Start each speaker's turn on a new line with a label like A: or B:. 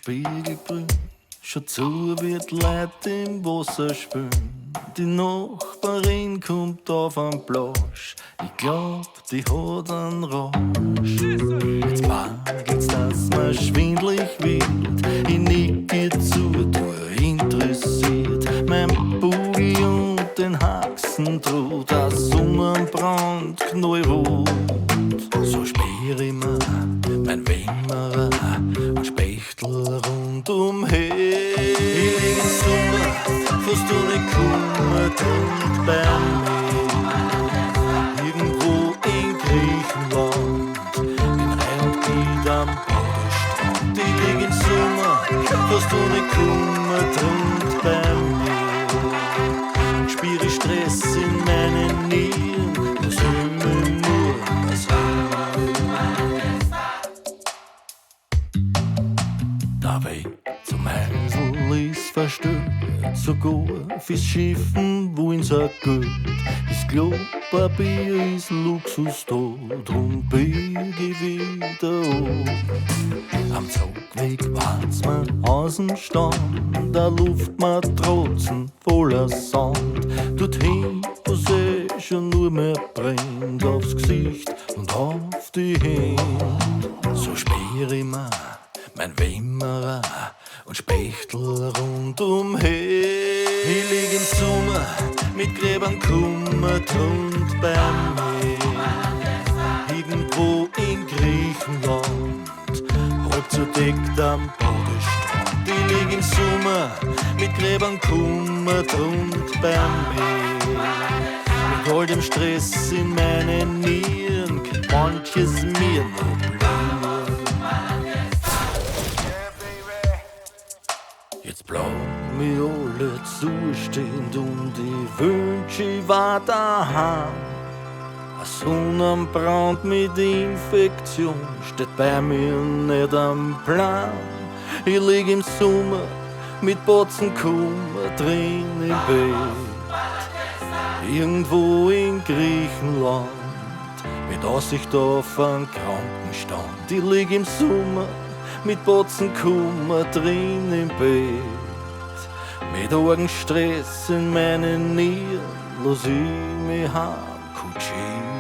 A: Spiegelbrünn, schon zu wird Leute im Wasser spülen. Die Nachbarin kommt auf einen Plausch, ich glaub, die hat einen Rausch. Jetzt wagelt's, dass mir schwindlig wird, ich nicke zu, du interessiert. Mein Buggy und den Haxen droht, der Sonnenbrand knallrot. So spür ich mir mein Wimmerer und Spechtel rundumher. Ich lieg im Sommer, fast ohne Kummer, und bei mir irgendwo in Griechenland, in Rhein und Glied am Badestrand. Ich lieg im Sommer, fast ohne Kummer, und bei mir spüre ich Stress in meinen Nieren, das Himmel nur als der Weg zum Häusl ist verstört, sogar fürs Schiffen wollen's auch Geld. Das Klopapier ist Luxus da, drum bieg ich wieder an. Am Zugweg wart's mir aus dem Stand, der Luftmatratzen voller Sand. Dorthin, wo's schon nur mehr brennt, aufs Gesicht und auf die Hände. So spür ich mir mein Wimmerer und Spechtel rundumher. Ich lieg im Sommer mit Gräbern kummert und bei mir irgendwo in Griechenland, halb zerdeckt am Badestrand. Ich lieg im Sommer mit Gräbern kummert und bei mir mit all dem Stress in meinen Nieren, manches mir noch blöd. Jetzt bleiben wir alle zustehend und ich wünsch, ich war daheim. Ein Sonnenbrand mit Infektion steht bei mir nicht am Plan. Ich lieg im Sommer mit Batzenkummer drin im Bett, irgendwo in Griechenland, mit Aussicht auf einen Krankenstand. Ich lieg im Sommer mit Batzenkummer drin im Bett, mit argen Stress in meinen Nieren, lass ich mich heim kutschieren.